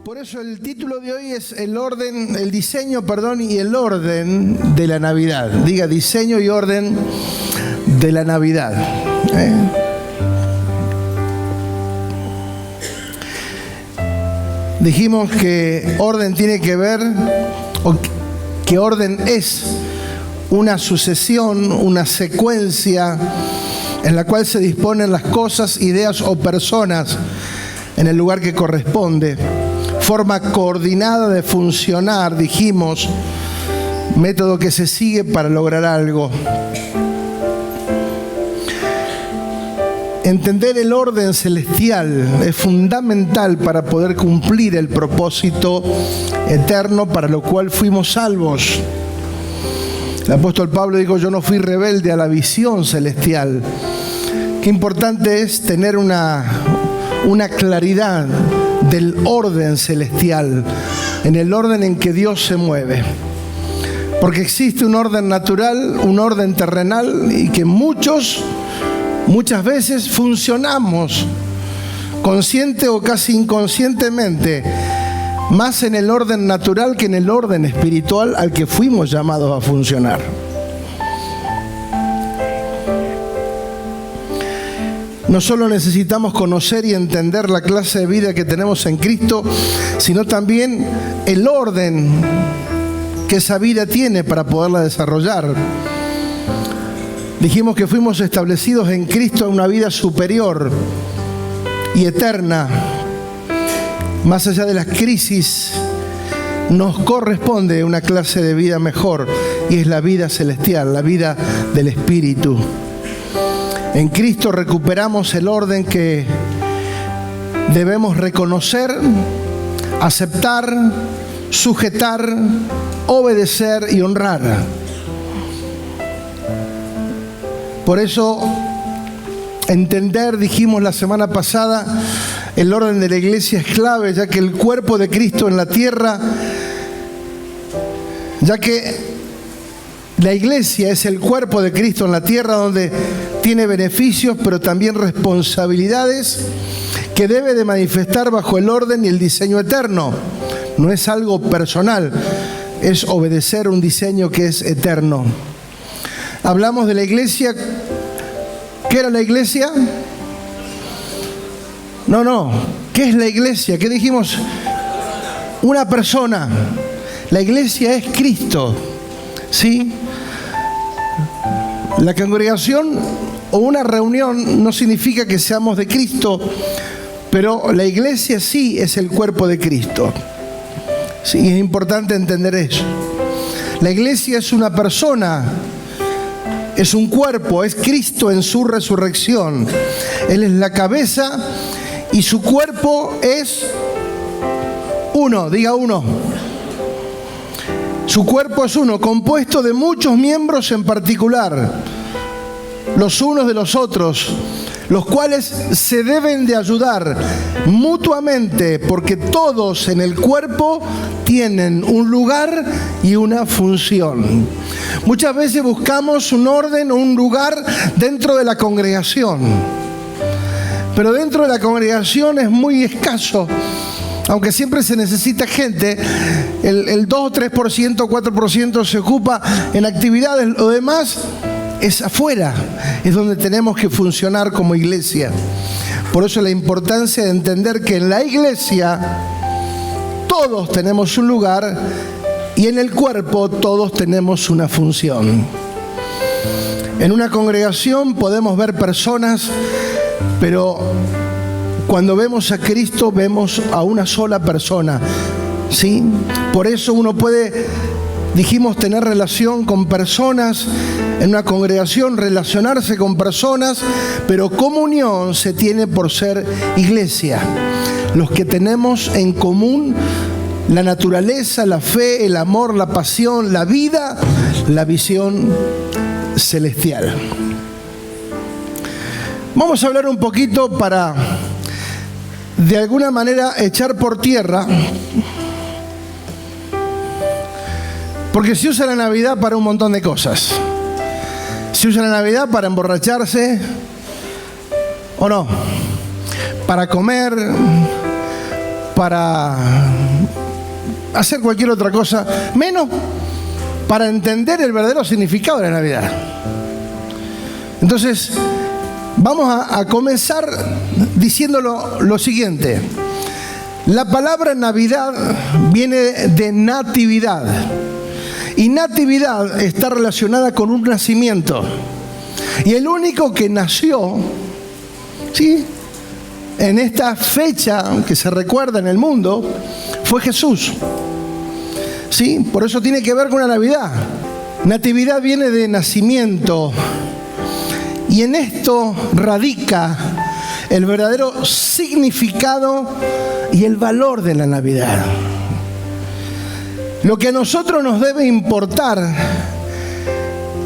Por eso el título de hoy es el diseño y el orden de la Navidad. Diga, diseño y orden de la Navidad. Dijimos que orden tiene que ver, o que orden es una sucesión, una secuencia en la cual se disponen las cosas, ideas o personas en el lugar que corresponde. Forma coordinada de funcionar, dijimos, método que se sigue para lograr algo. Entender el orden celestial es fundamental para poder cumplir el propósito eterno para lo cual fuimos salvos. El apóstol Pablo dijo: yo no fui rebelde a la visión celestial. Qué importante es tener una claridad del orden celestial, en el orden en que Dios se mueve. Porque existe un orden natural, un orden terrenal, y que muchas veces funcionamos, consciente o casi inconscientemente, más en el orden natural que en el orden espiritual al que fuimos llamados a funcionar. No solo necesitamos conocer y entender la clase de vida que tenemos en Cristo, sino también el orden que esa vida tiene para poderla desarrollar. Dijimos que fuimos establecidos en Cristo a una vida superior y eterna. Más allá de las crisis, nos corresponde una clase de vida mejor, y es la vida celestial, la vida del Espíritu. En Cristo recuperamos el orden que debemos reconocer, aceptar, sujetar, obedecer y honrar. Por eso, entender, dijimos la semana pasada, el orden de la iglesia es clave, ya que el cuerpo de Cristo en la tierra, ya que la iglesia es el cuerpo de Cristo en la tierra, donde tiene beneficios, pero también responsabilidades que debe de manifestar bajo el orden y el diseño eterno. No es algo personal, es obedecer un diseño que es eterno. Hablamos de la iglesia. ¿Qué era la iglesia? No. ¿Qué es la iglesia? ¿Qué dijimos? Una persona. La iglesia es Cristo, ¿sí? La congregación o una reunión no significa que seamos de Cristo, pero la iglesia sí es el cuerpo de Cristo. Sí, es importante entender eso. La iglesia es una persona, es un cuerpo, es Cristo en su resurrección. Él es la cabeza y su cuerpo es uno, diga uno. Su cuerpo es uno, compuesto de muchos miembros en particular, los unos de los otros, los cuales se deben de ayudar mutuamente, porque todos en el cuerpo tienen un lugar y una función. Muchas veces buscamos un orden o un lugar dentro de la congregación, pero dentro de la congregación es muy escaso. Aunque siempre se necesita gente, el 2, 3%, 4% se ocupa en actividades, lo demás es afuera, es donde tenemos que funcionar como iglesia. Por eso la importancia de entender que en la iglesia todos tenemos un lugar y en el cuerpo todos tenemos una función. En una congregación podemos ver personas, pero cuando vemos a Cristo, vemos a una sola persona, ¿sí? Por eso uno puede, dijimos, tener relación con personas en una congregación, relacionarse con personas, pero comunión se tiene por ser iglesia. Los que tenemos en común la naturaleza, la fe, el amor, la pasión, la vida, la visión celestial. Vamos a hablar un poquito para, de alguna manera, echar por tierra, porque se usa la Navidad para un montón de cosas. Se usa la Navidad para emborracharse, ¿o no? Para comer, para hacer cualquier otra cosa, menos para entender el verdadero significado de la Navidad. Entonces, vamos a comenzar diciéndolo lo siguiente. La palabra Navidad viene de natividad. Y natividad está relacionada con un nacimiento. Y el único que nació, ¿sí?, en esta fecha que se recuerda en el mundo, fue Jesús. ¿Sí? Por eso tiene que ver con la Navidad. Natividad viene de nacimiento. Y en esto radica el verdadero significado y el valor de la Navidad. Lo que a nosotros nos debe importar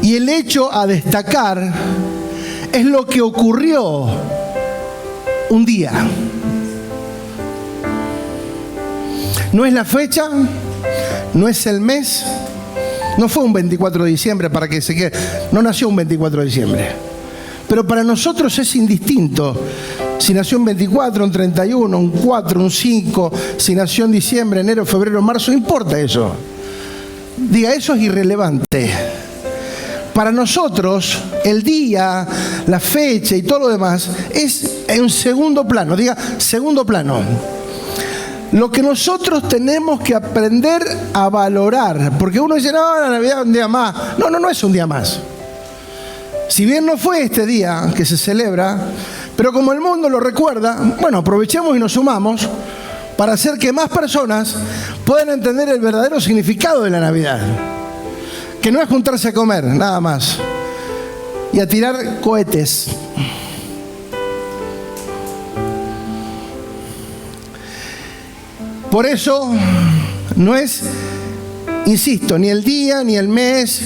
y el hecho a destacar es lo que ocurrió un día. No es la fecha, no es el mes, no fue un 24 de diciembre para que se quede, no nació un 24 de diciembre. Pero para nosotros es indistinto si nació un 24, un 31, un 4, un 5, si nació en diciembre, enero, febrero, marzo, no importa eso. Diga, eso es irrelevante. Para nosotros, el día, la fecha y todo lo demás es en segundo plano. Diga, segundo plano. Lo que nosotros tenemos que aprender a valorar, porque uno dice, no, la Navidad es un día más. No, no es un día más. Si bien no fue este día que se celebra, pero como el mundo lo recuerda, bueno, aprovechemos y nos sumamos para hacer que más personas puedan entender el verdadero significado de la Navidad. Que no es juntarse a comer, nada más, y a tirar cohetes. Por eso no es, insisto, ni el día, ni el mes,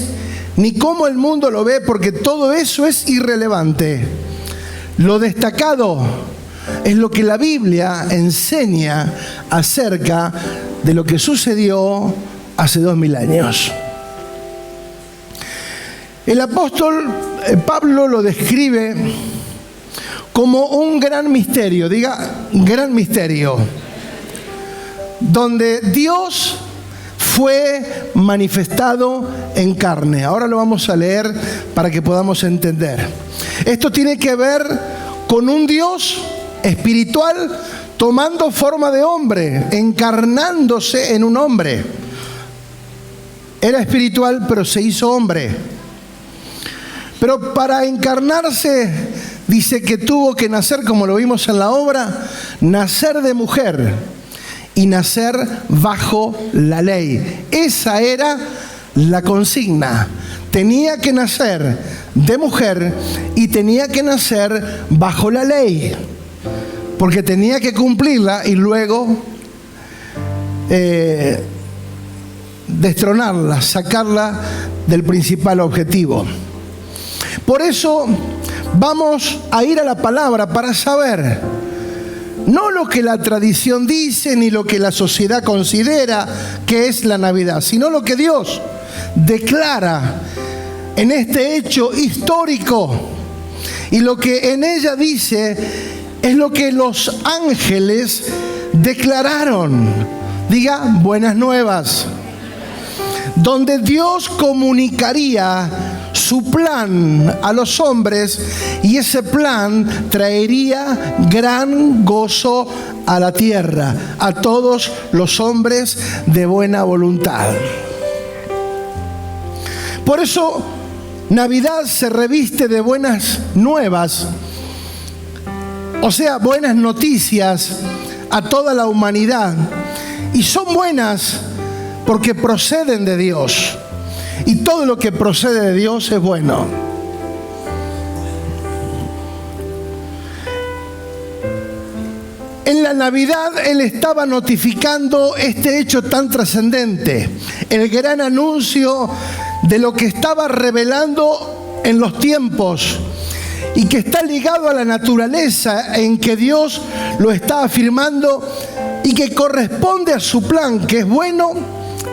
ni cómo el mundo lo ve, porque todo eso es irrelevante. Lo destacado es lo que la Biblia enseña acerca de lo que sucedió hace 2000 años. El apóstol Pablo lo describe como un gran misterio, diga, gran misterio, donde Dios fue manifestado en carne. Ahora lo vamos a leer para que podamos entender. Esto tiene que ver con un Dios espiritual tomando forma de hombre, encarnándose en un hombre. Era espiritual, pero se hizo hombre. Pero para encarnarse, dice que tuvo que nacer, como lo vimos en la obra, nacer de mujer y nacer bajo la ley. Esa era la consigna. Tenía que nacer de mujer y tenía que nacer bajo la ley, porque tenía que cumplirla y luego destronarla, sacarla del principal objetivo. Por eso vamos a ir a la palabra para saber no lo que la tradición dice ni lo que la sociedad considera que es la Navidad, sino lo que Dios declara en este hecho histórico. Y lo que en ella dice es lo que los ángeles declararon. Diga, buenas nuevas. Donde Dios comunicaría su plan a los hombres y ese plan traería gran gozo a la tierra, a todos los hombres de buena voluntad. Por eso Navidad se reviste de buenas nuevas, o sea, buenas noticias a toda la humanidad. Y son buenas porque proceden de Dios. Y todo lo que procede de Dios es bueno. En la Navidad Él estaba notificando este hecho tan trascendente, el gran anuncio de lo que estaba revelando en los tiempos y que está ligado a la naturaleza, en que Dios lo está afirmando y que corresponde a su plan, que es bueno,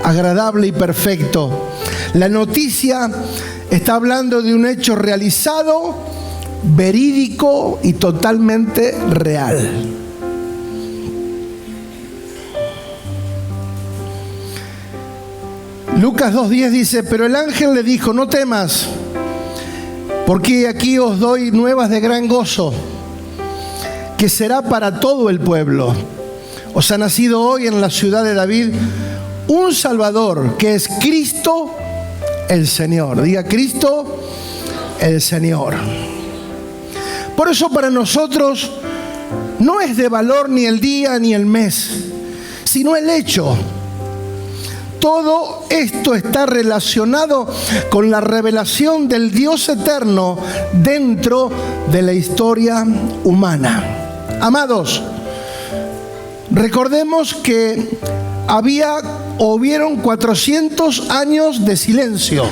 agradable y perfecto. La noticia está hablando de un hecho realizado, verídico y totalmente real. Lucas 2:10 dice, pero el ángel le dijo, no temas, porque aquí os doy nuevas de gran gozo, que será para todo el pueblo. Os ha nacido hoy en la ciudad de David un Salvador, que es Cristo el Señor. Diga, Cristo el Señor. Por eso para nosotros no es de valor ni el día ni el mes, sino el hecho. Todo esto está relacionado con la revelación del Dios eterno dentro de la historia humana. Amados, recordemos que hubieron 400 años de silencio,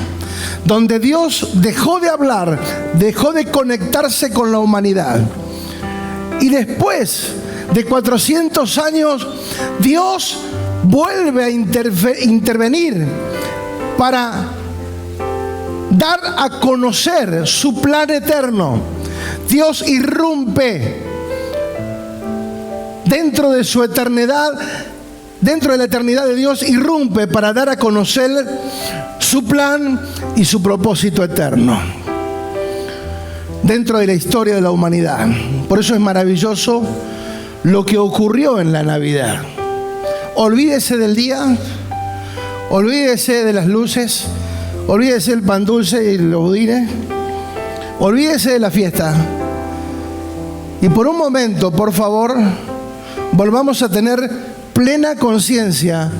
donde Dios dejó de hablar, dejó de conectarse con la humanidad. Y después de 400 años, Dios vuelve a intervenir para dar a conocer su plan eterno. Dios irrumpe dentro de su eternidad, dentro de la eternidad de Dios, irrumpe para dar a conocer su plan y su propósito eterno dentro de la historia de la humanidad. Por eso es maravilloso lo que ocurrió en la Navidad. Olvídese del día, olvídese de las luces, olvídese del pan dulce y los budines, olvídese de la fiesta. Y por un momento, por favor, volvamos a tener plena conciencia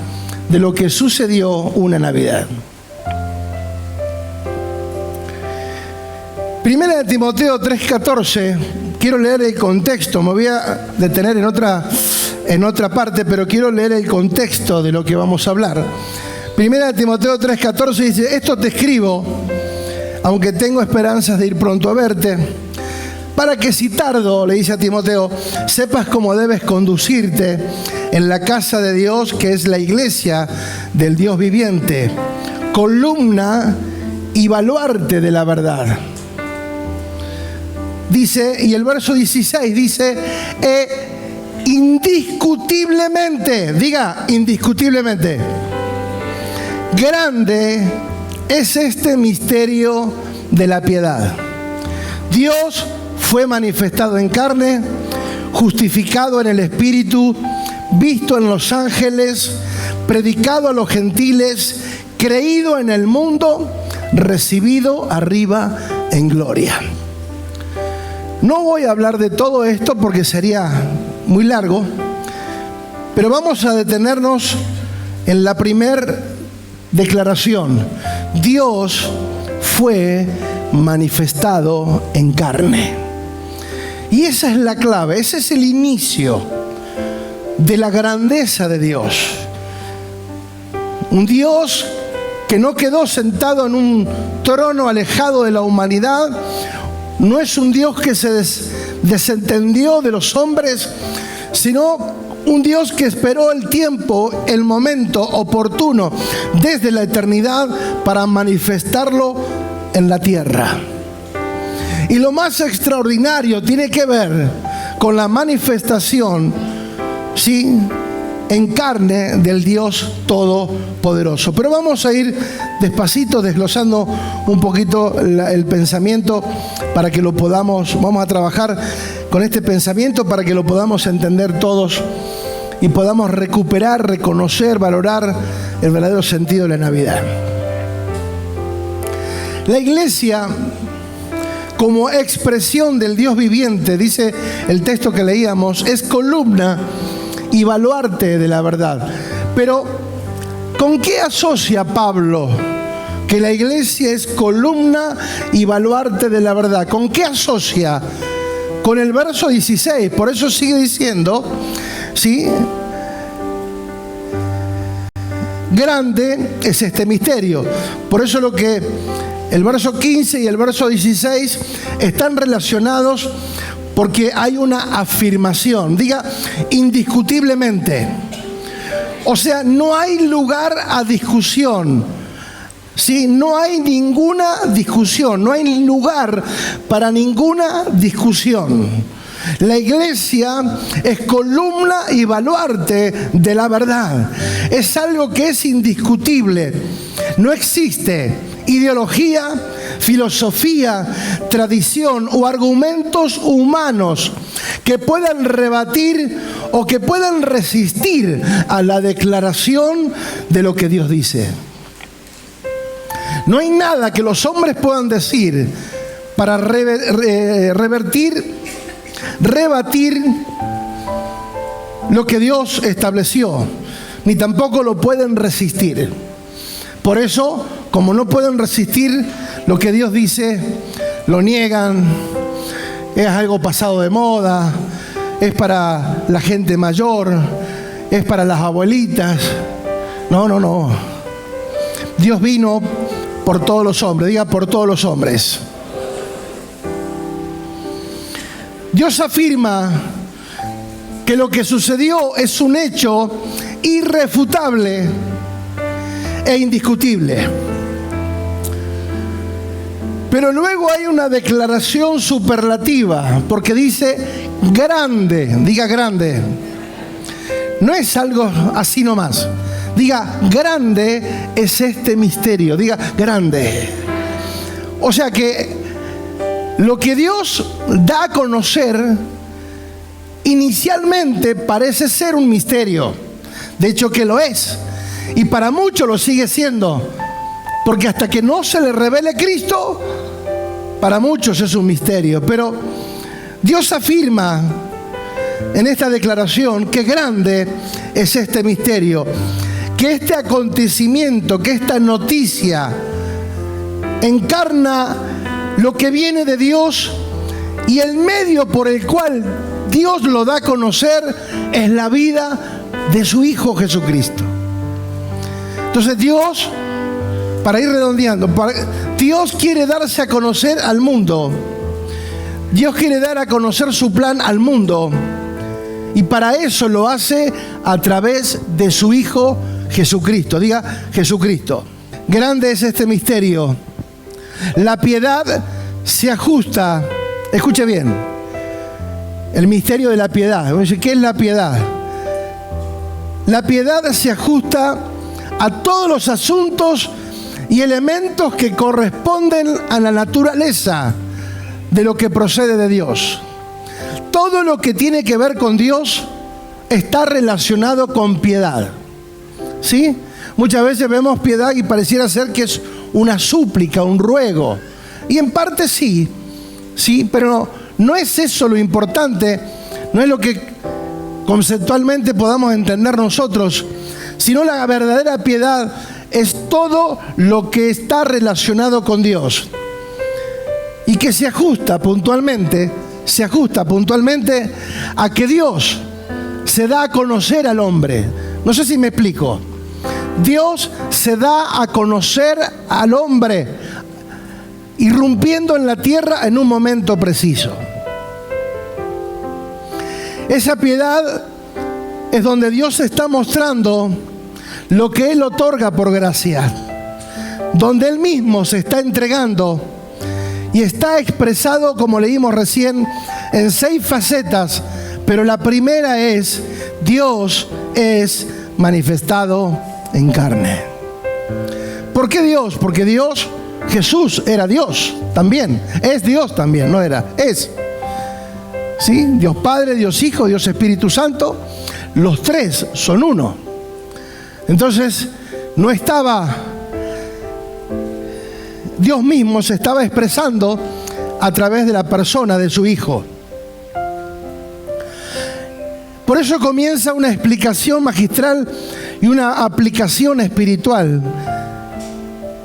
de lo que sucedió una Navidad. Primera de Timoteo 3:14, quiero leer el contexto, me voy a detener en otra parte, pero quiero leer el contexto de lo que vamos a hablar. Primera de Timoteo 3:14 dice, esto te escribo, aunque tengo esperanzas de ir pronto a verte, para que si tardo, le dice a Timoteo, sepas cómo debes conducirte en la casa de Dios, que es la iglesia del Dios viviente, columna y baluarte de la verdad. Dice, y el verso 16 dice, indiscutiblemente, diga, indiscutiblemente, grande es este misterio de la piedad. Dios fue manifestado en carne, justificado en el Espíritu, visto en los ángeles, predicado a los gentiles, creído en el mundo, recibido arriba en gloria. No voy a hablar de todo esto porque sería muy largo, pero vamos a detenernos en la primera declaración. Dios fue manifestado en carne. Y esa es la clave, ese es el inicio de la grandeza de Dios. Un Dios que no quedó sentado en un trono alejado de la humanidad. No es un Dios que se desentendió de los hombres, sino un Dios que esperó el tiempo, el momento oportuno desde la eternidad para manifestarlo en la tierra. Y lo más extraordinario tiene que ver con la manifestación, ¿sí?, en carne del Dios Todopoderoso. Pero vamos a ir despacito desglosando un poquito el pensamiento para que lo podamos, vamos a trabajar con este pensamiento para que lo podamos entender todos y podamos recuperar, reconocer, valorar el verdadero sentido de la Navidad. La iglesia, como expresión del Dios viviente, dice el texto que leíamos, es columna y baluarte de la verdad. Pero, ¿con qué asocia Pablo que la iglesia es columna y baluarte de la verdad? ¿Con qué asocia? Con el verso 16. Por eso sigue diciendo, ¿sí?, grande es este misterio. Por eso lo que el verso 15 y el verso 16 están relacionados, porque hay una afirmación. Diga, indiscutiblemente. O sea, no hay lugar a discusión. ¿Sí? No hay ninguna discusión. No hay lugar para ninguna discusión. La iglesia es columna y baluarte de la verdad. Es algo que es indiscutible. No existe ideología, filosofía, tradición o argumentos humanos que puedan rebatir o que puedan resistir a la declaración de lo que Dios dice. No hay nada que los hombres puedan decir para rebatir lo que Dios estableció, ni tampoco lo pueden resistir. Por eso, como no pueden resistir lo que Dios dice, lo niegan, es algo pasado de moda, es para la gente mayor, es para las abuelitas. No. Dios vino por todos los hombres, diga por todos los hombres. Dios afirma que lo que sucedió es un hecho irrefutable e indiscutible. Pero luego hay una declaración superlativa, porque dice grande, diga grande. No es algo así nomás. Diga, grande es este misterio. Diga, grande. O sea que lo que Dios da a conocer inicialmente parece ser un misterio. De hecho que lo es. Y para muchos lo sigue siendo. Porque hasta que no se le revele Cristo, para muchos es un misterio. Pero Dios afirma en esta declaración que grande es este misterio. Que este acontecimiento, que esta noticia encarna lo que viene de Dios, y el medio por el cual Dios lo da a conocer es la vida de su Hijo Jesucristo. Entonces Dios, para ir redondeando, Dios quiere darse a conocer al mundo. Dios quiere dar a conocer su plan al mundo, y para eso lo hace a través de su Hijo Jesucristo. Diga Jesucristo. Grande es este misterio. La piedad se ajusta, escuche bien, el misterio de la piedad. ¿Qué es la piedad? La piedad se ajusta a todos los asuntos y elementos que corresponden a la naturaleza de lo que procede de Dios. Todo lo que tiene que ver con Dios está relacionado con piedad. ¿Sí? Muchas veces vemos piedad y pareciera ser que es una súplica, un ruego. Y en parte sí, pero no es eso lo importante, no es lo que conceptualmente podamos entender nosotros, sino la verdadera piedad es todo lo que está relacionado con Dios y que se ajusta puntualmente a que Dios se da a conocer al hombre. No sé si me explico. Dios se da a conocer al hombre, irrumpiendo en la tierra en un momento preciso. Esa piedad es donde Dios está mostrando lo que Él otorga por gracia, donde Él mismo se está entregando y está expresado, como leímos recién, en 6 facetas, pero la primera es: Dios es manifestado en carne. ¿Por qué Dios? Porque Dios, Jesús era Dios también, es Dios también, no era, es. ¿Sí? Dios Padre, Dios Hijo, Dios Espíritu Santo, los tres son uno. Entonces, no estaba, Dios mismo se estaba expresando a través de la persona de su Hijo. Por eso comienza una explicación magistral y una aplicación espiritual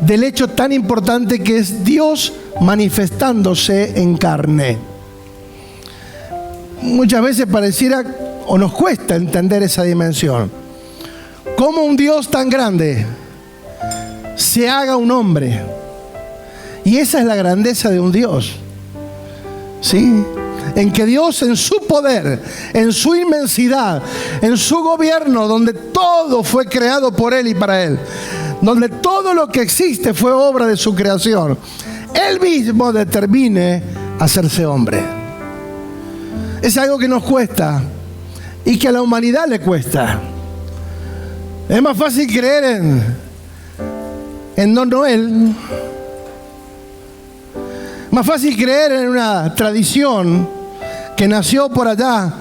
del hecho tan importante que es Dios manifestándose en carne. Muchas veces pareciera o nos cuesta entender esa dimensión. ¿Cómo un Dios tan grande se haga un hombre? Y esa es la grandeza de un Dios, ¿sí? En que Dios, en su poder, en su inmensidad, en su gobierno, donde todo fue creado por Él y para Él, donde todo lo que existe fue obra de su creación, Él mismo determine hacerse hombre. Es algo que nos cuesta y que a la humanidad le cuesta. Es más fácil creer en Don Noel. Más fácil creer en una tradición que nació por allá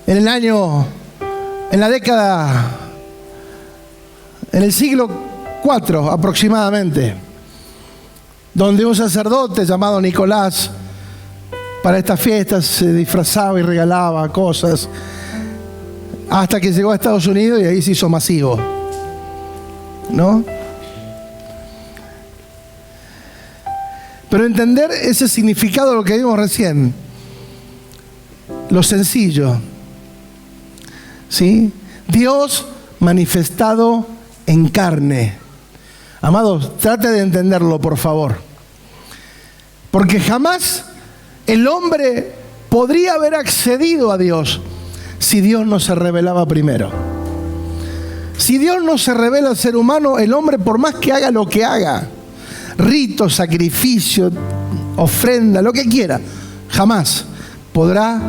en la década, en el siglo IV aproximadamente, donde un sacerdote llamado Nicolás para estas fiestas se disfrazaba y regalaba cosas, hasta que llegó a Estados Unidos y ahí se hizo masivo, ¿no? Pero entender ese significado de lo que vimos recién, lo sencillo, ¿sí? Dios manifestado en carne. Amados, trate de entenderlo, por favor. Porque jamás el hombre podría haber accedido a Dios si Dios no se revelaba primero. Si Dios no se revela al ser humano, el hombre, por más que haga lo que haga, rito, sacrificio, ofrenda, lo que quiera, jamás podrá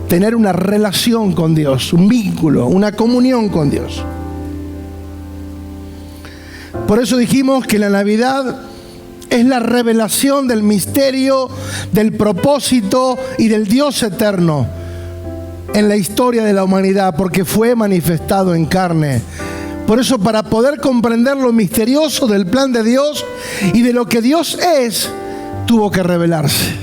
tener una relación con Dios, un vínculo, una comunión con Dios. Por eso dijimos que la Navidad es la revelación del misterio, del propósito y del Dios eterno en la historia de la humanidad, porque fue manifestado en carne. Por eso, para poder comprender lo misterioso del plan de Dios y de lo que Dios es, tuvo que revelarse.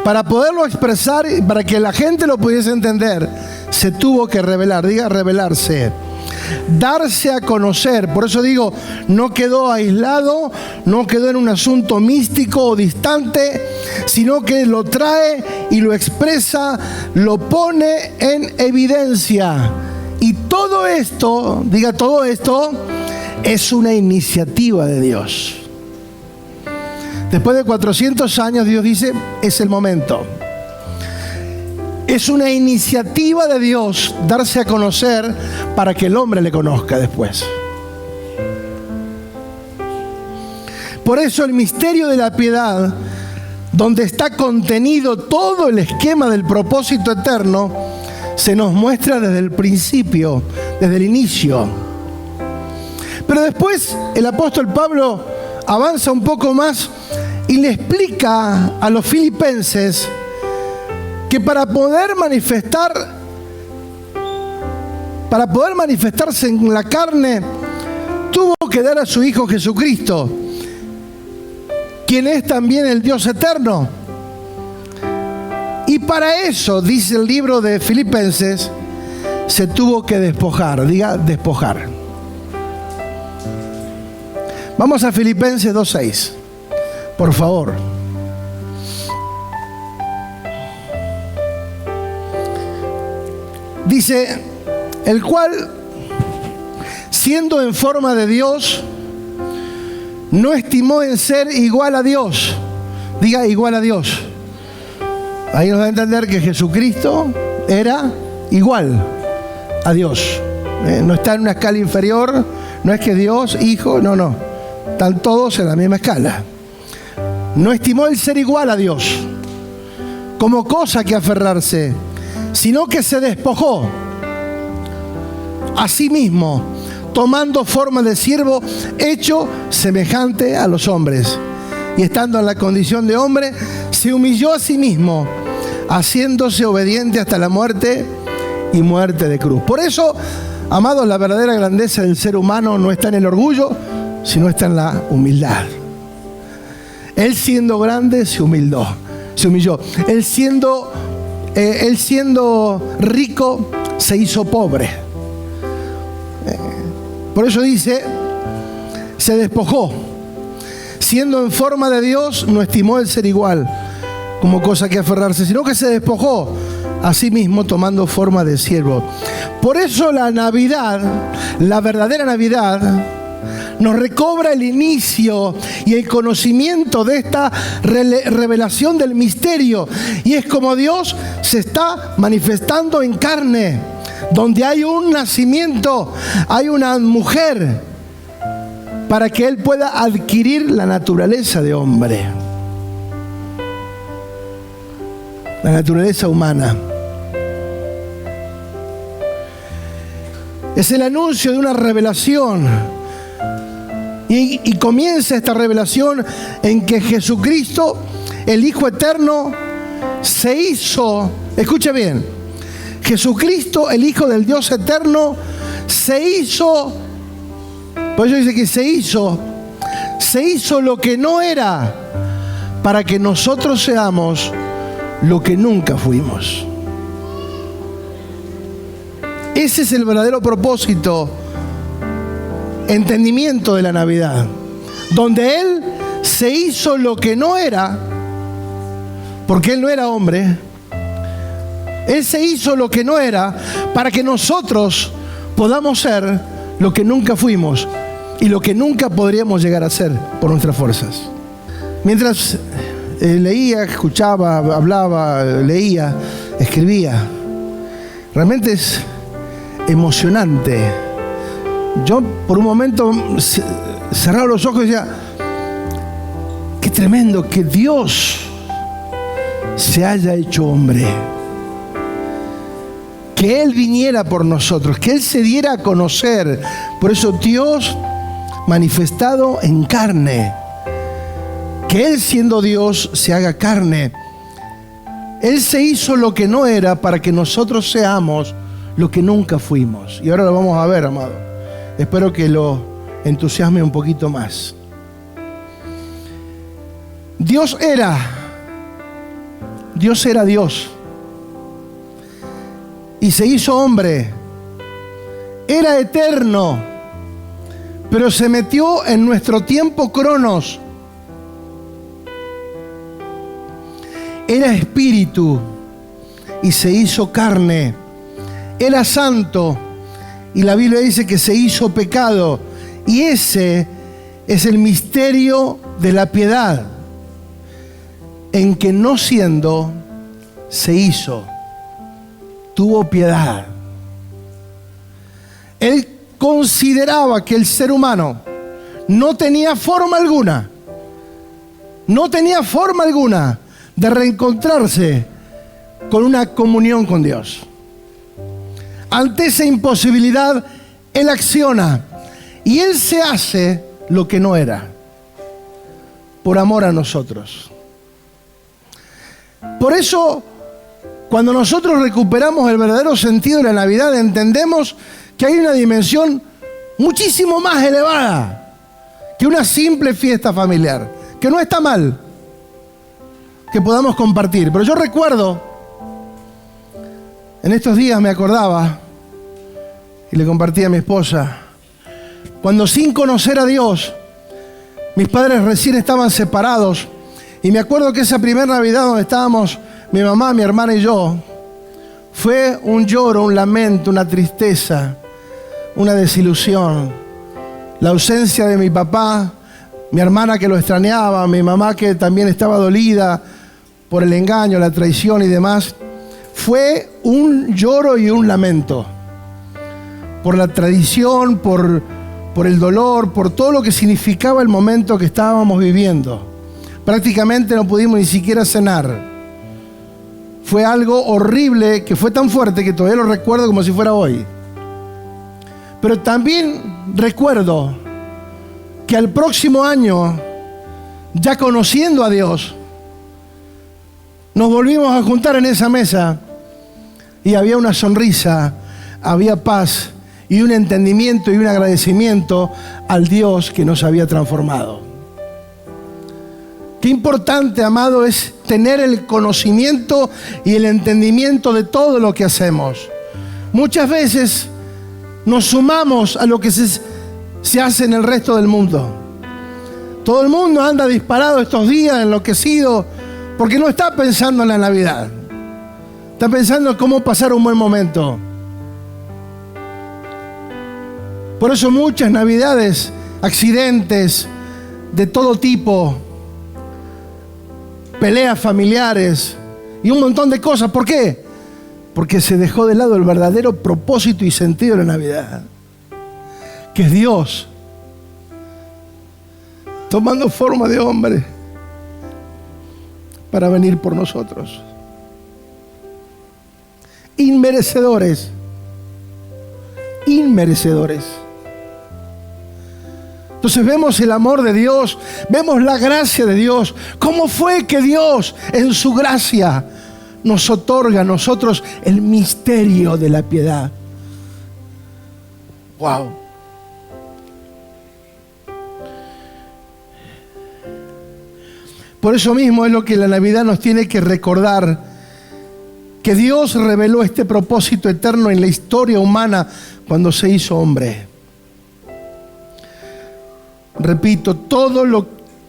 Para poderlo expresar, para que la gente lo pudiese entender, se tuvo que revelar. Diga revelarse. Darse a conocer. Por eso digo, no quedó aislado, no quedó en un asunto místico o distante, sino que lo trae y lo expresa, lo pone en evidencia. Y todo esto, diga todo esto, es una iniciativa de Dios. Después de 400 años, Dios dice, es el momento. Es una iniciativa de Dios darse a conocer para que el hombre le conozca después. Por eso el misterio de la piedad, donde está contenido todo el esquema del propósito eterno, se nos muestra desde el principio, desde el inicio. Pero después el apóstol Pablo avanza un poco más y le explica a los filipenses que para poder manifestarse en la carne, tuvo que dar a su Hijo Jesucristo, quien es también el Dios eterno. Y para eso, dice el libro de Filipenses, se tuvo que despojar. Diga, despojar. Vamos a Filipenses 2:6, por favor. Dice, el cual, siendo en forma de Dios, no estimó en ser igual a Dios. Diga, igual a Dios. Ahí nos da a entender que Jesucristo era igual a Dios. No está en una escala inferior, no es que Dios, Hijo, no. Están todos en la misma escala. No estimó el ser igual a Dios como cosa que aferrarse, sino que se despojó a sí mismo, tomando forma de siervo, hecho semejante a los hombres. Y estando en la condición de hombre, se humilló a sí mismo, haciéndose obediente hasta la muerte y muerte de cruz. Por eso, amados, la verdadera grandeza del ser humano no está en el orgullo, sino está en la humildad. Él siendo grande se humilló. Él siendo rico se hizo pobre. Por eso dice, se despojó. Siendo en forma de Dios, no estimó el ser igual como cosa que aferrarse, sino que se despojó a sí mismo tomando forma de siervo. Por eso la Navidad, la verdadera Navidad, nos recobra el inicio y el conocimiento de esta revelación del misterio. Y es como Dios se está manifestando en carne, donde hay un nacimiento, hay una mujer, para que Él pueda adquirir la naturaleza de hombre, la naturaleza humana. Es el anuncio de una revelación Y comienza esta revelación en que Jesucristo, el Hijo Eterno, se hizo, escuche bien, Jesucristo, el Hijo del Dios Eterno, se hizo, por eso dice que se hizo lo que no era, para que nosotros seamos lo que nunca fuimos. Ese es el verdadero propósito, entendimiento de la Navidad, donde Él se hizo lo que no era, porque Él no era hombre. Él se hizo lo que no era para que nosotros podamos ser lo que nunca fuimos y lo que nunca podríamos llegar a ser por nuestras fuerzas. Mientras leía, escuchaba, hablaba, leía, escribía, realmente es emocionante. Yo por un momento cerraba los ojos y decía, qué tremendo que Dios se haya hecho hombre, que Él viniera por nosotros, que Él se diera a conocer. Por eso Dios manifestado en carne, que Él siendo Dios se haga carne. Él se hizo lo que no era para que nosotros seamos lo que nunca fuimos. Y ahora lo vamos a ver, amado. Espero que lo entusiasme un poquito más. Dios era Dios. Y se hizo hombre. Era eterno, pero se metió en nuestro tiempo cronos. Era espíritu y se hizo carne. Era santo y la Biblia dice que se hizo pecado. Y ese es el misterio de la piedad, en que no siendo, se hizo. Tuvo piedad. Él consideraba que el ser humano no tenía forma alguna de reencontrarse con una comunión con Dios. Ante esa imposibilidad, Él acciona y Él se hace lo que no era, por amor a nosotros. Por eso, cuando nosotros recuperamos el verdadero sentido de la Navidad, entendemos que hay una dimensión muchísimo más elevada que una simple fiesta familiar, que no está mal que podamos compartir. Pero yo recuerdo, en estos días me acordaba, y le compartí a mi esposa, cuando sin conocer a Dios, mis padres recién estaban separados, y me acuerdo que esa primera Navidad donde estábamos mi mamá, mi hermana y yo, fue un lloro, un lamento, una tristeza, una desilusión. La ausencia de mi papá, mi hermana que lo extrañaba, mi mamá que también estaba dolida por el engaño, la traición y demás. Fue un lloro y un lamento por la tradición, por el dolor, por todo lo que significaba el momento que estábamos viviendo. Prácticamente no pudimos ni siquiera cenar. Fue algo horrible, que fue tan fuerte que todavía lo recuerdo como si fuera hoy. Pero también recuerdo que al próximo año, ya conociendo a Dios, nos volvimos a juntar en esa mesa y había una sonrisa, había paz y un entendimiento y un agradecimiento al Dios que nos había transformado. Qué importante, amado, es tener el conocimiento y el entendimiento de todo lo que hacemos. Muchas veces nos sumamos a lo que se hace en el resto del mundo. Todo el mundo anda disparado estos días, enloquecido, porque no está pensando en la Navidad. Está pensando en cómo pasar un buen momento. Por eso muchas Navidades, accidentes de todo tipo, peleas familiares y un montón de cosas. ¿Por qué? Porque se dejó de lado el verdadero propósito y sentido de la Navidad, que es Dios tomando forma de hombre para venir por nosotros. Inmerecedores, Entonces vemos el amor de Dios, vemos la gracia de Dios. ¿Cómo fue que Dios en su gracia nos otorga a nosotros el misterio de la piedad? ¡Wow! Por eso mismo es lo que la Navidad nos tiene que recordar, que Dios reveló este propósito eterno en la historia humana cuando se hizo hombre. Repito,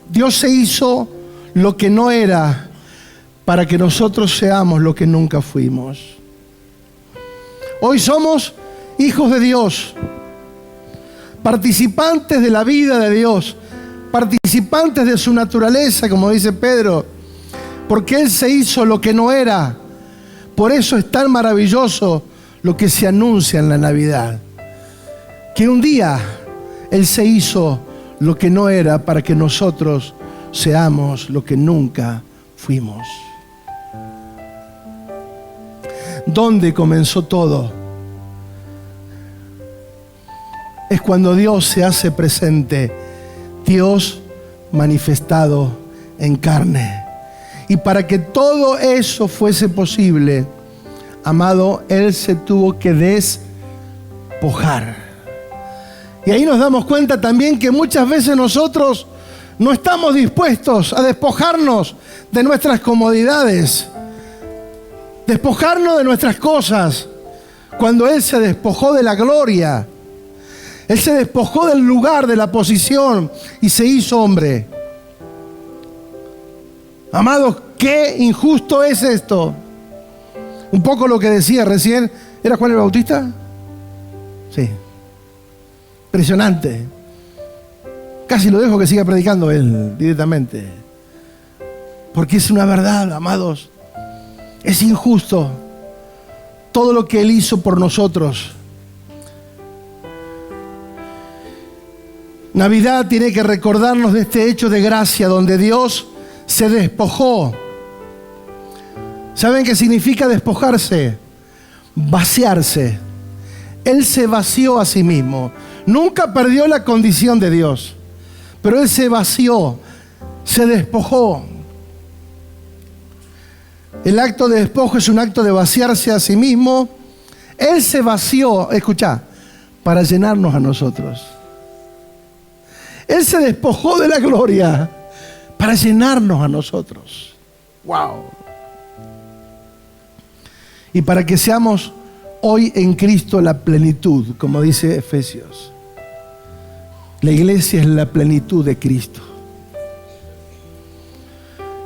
Dios se hizo lo que no era para que nosotros seamos lo que nunca fuimos. Hoy somos hijos de Dios, participantes de la vida de Dios, participantes de su naturaleza, como dice Pedro, porque Él se hizo lo que no era. Por eso es tan maravilloso lo que se anuncia en la Navidad, que un día Él se hizo lo que no era para que nosotros seamos lo que nunca fuimos. ¿Dónde comenzó todo? Es cuando Dios se hace presente, Dios manifestado en carne. Y para que todo eso fuese posible, amado, Él se tuvo que despojar. Y ahí nos damos cuenta también que muchas veces nosotros no estamos dispuestos a despojarnos de nuestras comodidades, despojarnos de nuestras cosas, cuando Él se despojó de la gloria. Él se despojó del lugar, de la posición, y se hizo hombre. Amados, qué injusto es esto. Un poco lo que decía recién. ¿Era Juan el Bautista? Sí. Impresionante. Casi lo dejo que siga predicando él directamente. Porque es una verdad, amados. Es injusto todo lo que Él hizo por nosotros. Navidad tiene que recordarnos de este hecho de gracia donde Dios se despojó. ¿Saben qué significa despojarse? Vaciarse. Él se vació a sí mismo. Nunca perdió la condición de Dios, pero Él se vació, se despojó. El acto de despojo es un acto de vaciarse a sí mismo. Él se vació, escuchá, para llenarnos a nosotros. Él se despojó de la gloria para llenarnos a nosotros. ¡Wow! Y para que seamos hoy en Cristo la plenitud, como dice Efesios. La iglesia es la plenitud de Cristo.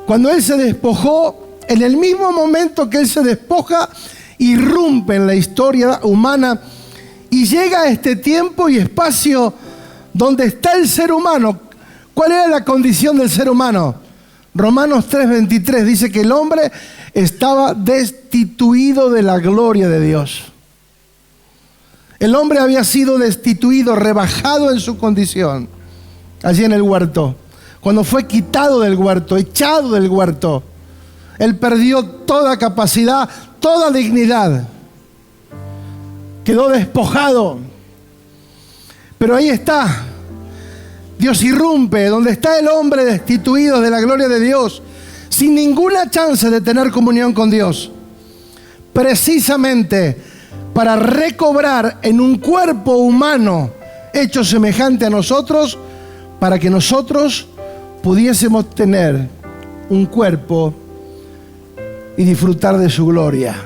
Cuando Él se despojó, en el mismo momento que Él se despoja, irrumpe en la historia humana y llega a este tiempo y espacio donde está el ser humano. ¿Cuál era la condición del ser humano? Romanos 3:23 dice que el hombre estaba destituido de la gloria de Dios. El hombre había sido destituido, rebajado en su condición, allí en el huerto. Cuando fue quitado del huerto, echado del huerto, él perdió toda capacidad, toda dignidad. Quedó despojado. Pero ahí está. Dios irrumpe donde está el hombre destituido de la gloria de Dios, sin ninguna chance de tener comunión con Dios. Precisamente para recobrar en un cuerpo humano hecho semejante a nosotros, para que nosotros pudiésemos tener un cuerpo y disfrutar de su gloria.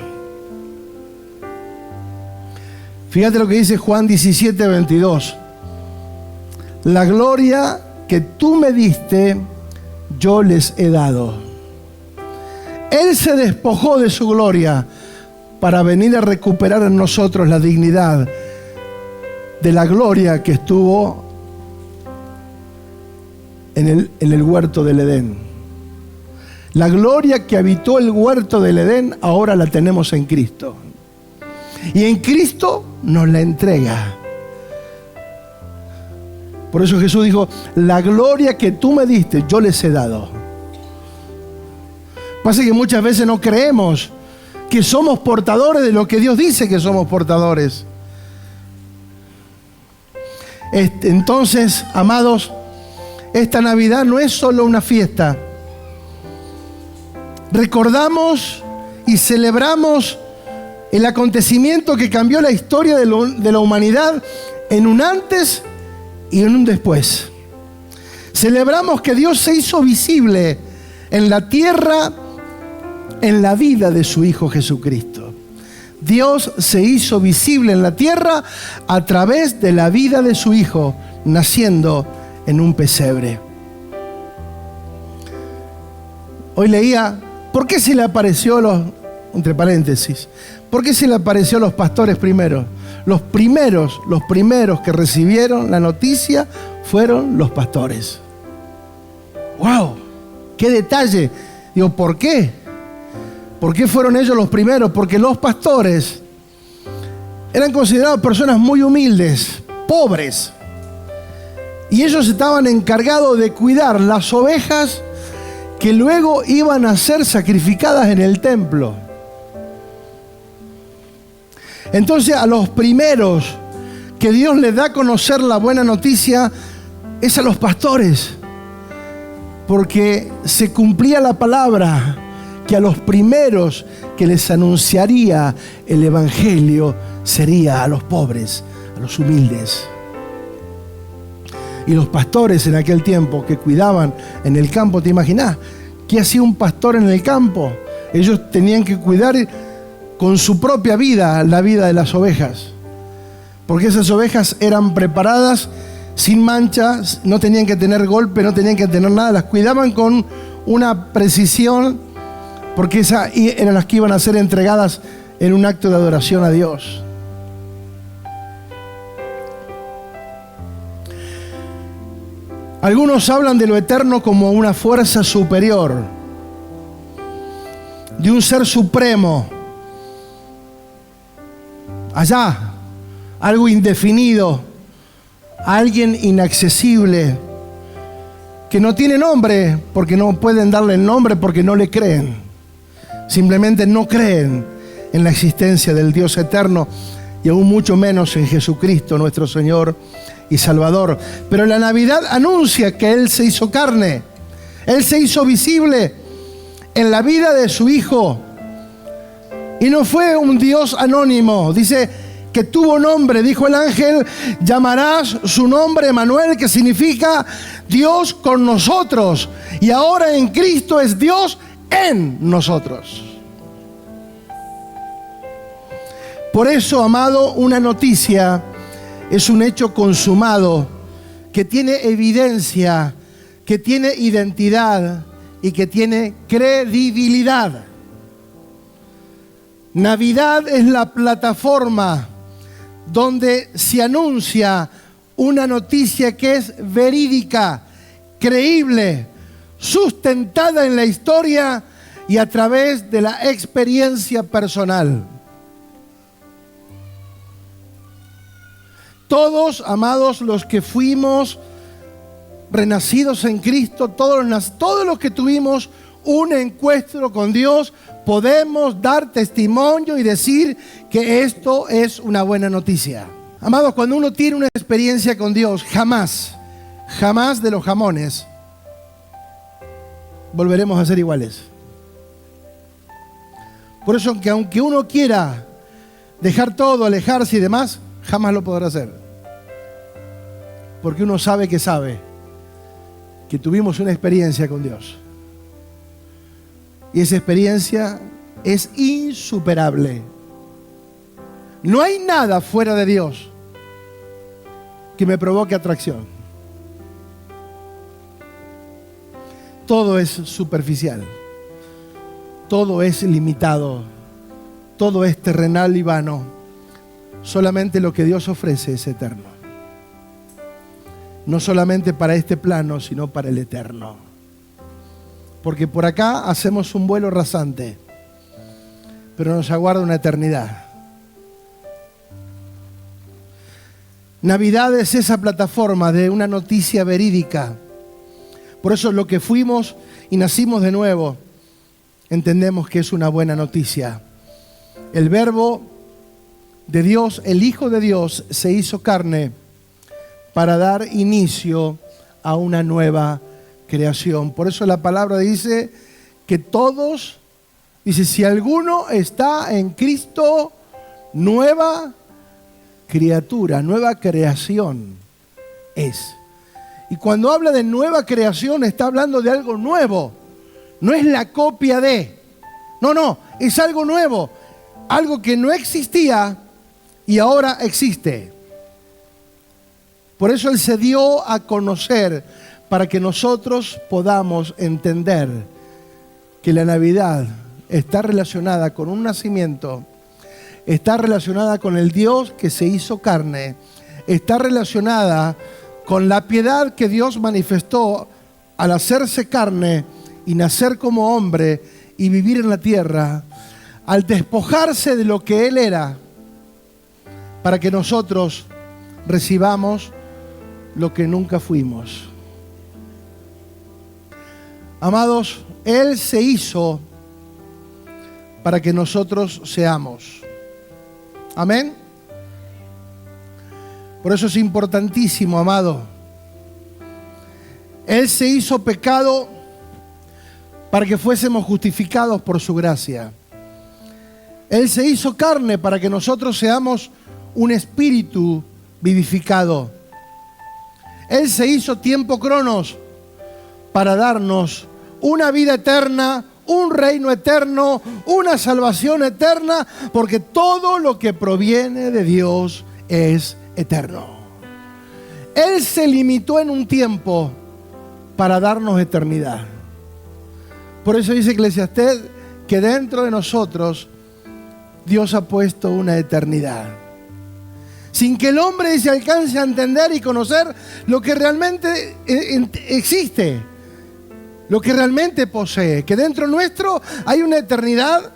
Fíjate lo que dice Juan 17:22. La gloria que tú me diste, yo les he dado. Él se despojó de su gloria para venir a recuperar en nosotros la dignidad de la gloria que estuvo en el huerto del Edén. La gloria que habitó el huerto del Edén, ahora la tenemos en Cristo. Y en Cristo nos la entrega. Por eso Jesús dijo, la gloria que tú me diste, yo les he dado. Pasa que muchas veces no creemos que somos portadores de lo que Dios dice que somos portadores. Entonces, amados, esta Navidad no es solo una fiesta. Recordamos y celebramos el acontecimiento que cambió la historia de la humanidad en un antes y en un después. Celebramos que Dios se hizo visible en la tierra, en la vida de su Hijo Jesucristo. Dios se hizo visible en la tierra a través de la vida de su Hijo, naciendo en un pesebre. Hoy leía, ¿por qué se le apareció entre paréntesis, ¿por qué se le apareció a los pastores primero? Los primeros que recibieron la noticia fueron los pastores. ¡Wow! ¡Qué detalle! Digo, ¿por qué? ¿Por qué fueron ellos los primeros? Porque los pastores eran considerados personas muy humildes, pobres. Y ellos estaban encargados de cuidar las ovejas que luego iban a ser sacrificadas en el templo. Entonces, a los primeros que Dios les da a conocer la buena noticia es a los pastores. Porque se cumplía la palabra que a los primeros que les anunciaría el Evangelio sería a los pobres, a los humildes. Y los pastores en aquel tiempo que cuidaban en el campo, ¿te imaginás? ¿Qué hacía un pastor en el campo? Ellos tenían que cuidar con su propia vida la vida de las ovejas. Porque esas ovejas eran preparadas sin mancha, no tenían que tener golpe, no tenían que tener nada. Las cuidaban con una precisión, porque esas eran las que iban a ser entregadas en un acto de adoración a Dios. Algunos hablan de lo eterno como una fuerza superior, de un ser supremo, allá, algo indefinido, alguien inaccesible, que no tiene nombre, porque no pueden darle el nombre, porque no le creen. Simplemente no creen en la existencia del Dios eterno y aún mucho menos en Jesucristo, nuestro Señor y Salvador. Pero la Navidad anuncia que Él se hizo carne. Él se hizo visible en la vida de su Hijo. Y no fue un Dios anónimo. Dice que tuvo nombre. Dijo el ángel, llamarás su nombre Emmanuel, que significa Dios con nosotros. Y ahora en Cristo es Dios en nosotros. Por eso, amado, una noticia es un hecho consumado que tiene evidencia, que tiene identidad y que tiene credibilidad. Navidad es la plataforma donde se anuncia una noticia que es verídica, creíble, sustentada en la historia y a través de la experiencia personal. Todos, amados, los que fuimos renacidos en Cristo, todos los que tuvimos un encuentro con Dios, podemos dar testimonio y decir que esto es una buena noticia. Amados, cuando uno tiene una experiencia con Dios, jamás de los jamones volveremos a ser iguales. Por eso, que aunque uno quiera dejar todo, alejarse y demás, jamás lo podrá hacer. Porque uno sabe que tuvimos una experiencia con Dios. Y esa experiencia es insuperable. No hay nada fuera de Dios que me provoque atracción. Todo es superficial. Todo es limitado. Todo es terrenal y vano. Solamente lo que Dios ofrece es eterno. No solamente para este plano, sino para el eterno. Porque por acá hacemos un vuelo rasante, pero nos aguarda una eternidad. Navidad es esa plataforma de una noticia verídica. Por eso lo que fuimos y nacimos de nuevo, entendemos que es una buena noticia. El Verbo de Dios, el Hijo de Dios, se hizo carne para dar inicio a una nueva creación. Por eso la palabra dice que todos, dice, si alguno está en Cristo, nueva criatura, nueva creación es. Y cuando habla de nueva creación está hablando de algo nuevo. No es la copia de. No, es algo nuevo. Algo que no existía y ahora existe. Por eso Él se dio a conocer para que nosotros podamos entender que la Navidad está relacionada con un nacimiento, está relacionada con el Dios que se hizo carne, está relacionada con la piedad que Dios manifestó al hacerse carne y nacer como hombre y vivir en la tierra, al despojarse de lo que Él era, para que nosotros recibamos lo que nunca fuimos. Amados, Él se hizo para que nosotros seamos. Amén. Por eso es importantísimo, amado. Él se hizo pecado para que fuésemos justificados por su gracia. Él se hizo carne para que nosotros seamos un espíritu vivificado. Él se hizo tiempo cronos para darnos una vida eterna, un reino eterno, una salvación eterna, porque todo lo que proviene de Dios es eterno. Él se limitó en un tiempo para darnos eternidad. Por eso dice Eclesiastés que dentro de nosotros Dios ha puesto una eternidad. Sin que el hombre se alcance a entender y conocer lo que realmente existe, lo que realmente posee. Que dentro nuestro hay una eternidad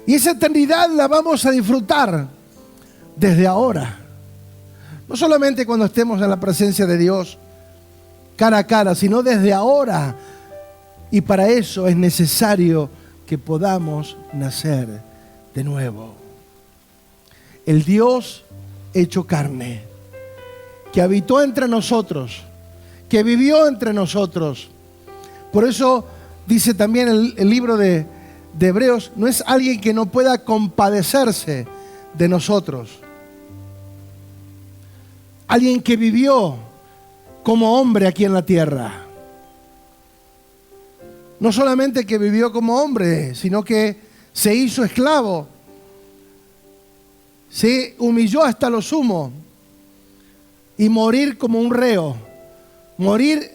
y esa eternidad la vamos a disfrutar desde ahora. No solamente cuando estemos en la presencia de Dios cara a cara, sino desde ahora. Y para eso es necesario que podamos nacer de nuevo. El Dios hecho carne, que habitó entre nosotros, que vivió entre nosotros. Por eso dice también el libro de Hebreos, no es alguien que no pueda compadecerse de nosotros. Alguien que vivió como hombre aquí en la tierra. No solamente que vivió como hombre, sino que se hizo esclavo. Se humilló hasta lo sumo. Y morir como un reo. Morir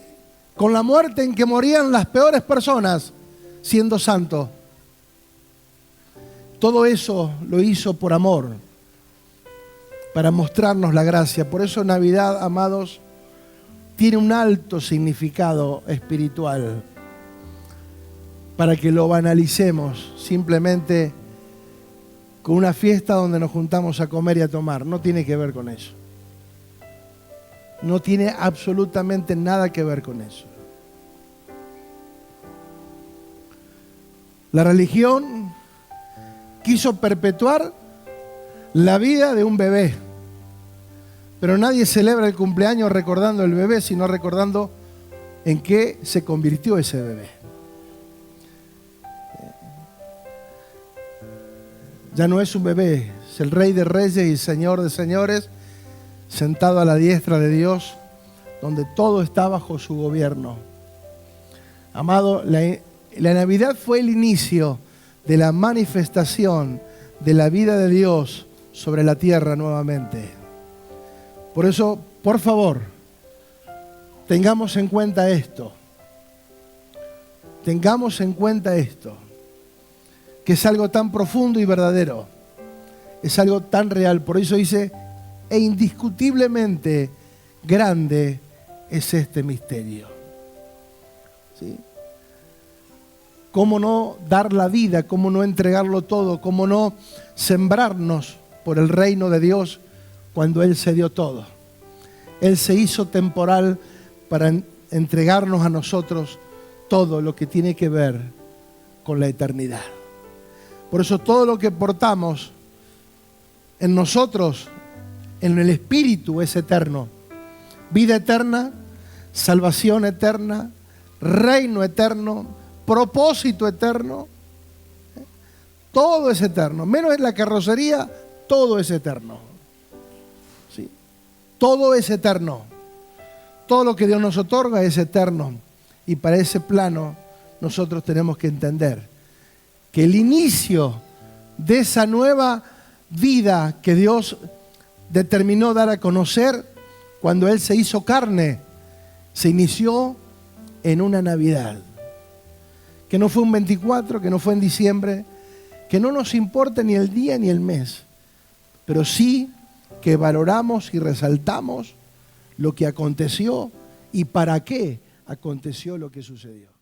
con la muerte en que morían las peores personas, siendo santo. Todo eso lo hizo por amor, para mostrarnos la gracia. Por eso Navidad, amados, tiene un alto significado espiritual. Para que lo banalicemos simplemente con una fiesta donde nos juntamos a comer y a tomar. No tiene que ver con eso. No tiene absolutamente nada que ver con eso. La religión quiso perpetuar la vida de un bebé. Pero nadie celebra el cumpleaños recordando el bebé, sino recordando en qué se convirtió ese bebé. Ya no es un bebé, es el Rey de Reyes y Señor de Señores, sentado a la diestra de Dios, donde todo está bajo su gobierno. Amado, la Navidad fue el inicio de la manifestación de la vida de Dios sobre la tierra nuevamente. Por eso, por favor, tengamos en cuenta esto. Tengamos en cuenta esto. Que es algo tan profundo y verdadero. Es algo tan real. Por eso dice, e indiscutiblemente grande es este misterio. ¿Sí? ¿Cómo no dar la vida? ¿Cómo no entregarlo todo? ¿Cómo no sembrarnos por el reino de Dios cuando Él se dio todo? Él se hizo temporal para entregarnos a nosotros todo lo que tiene que ver con la eternidad. Por eso todo lo que portamos en nosotros, en el Espíritu, es eterno. vida eterna, salvación eterna, reino eterno, propósito eterno. Todo es eterno, menos en la carrocería, todo es eterno. ¿Sí? Todo es eterno. Todo lo que Dios nos otorga es eterno. Y para ese plano nosotros tenemos que entender que el inicio de esa nueva vida que Dios determinó dar a conocer cuando Él se hizo carne, se inició en una Navidad. Que no fue un 24, que no fue en diciembre, que no nos importa ni el día ni el mes, pero sí que valoramos y resaltamos lo que aconteció y para qué aconteció lo que sucedió.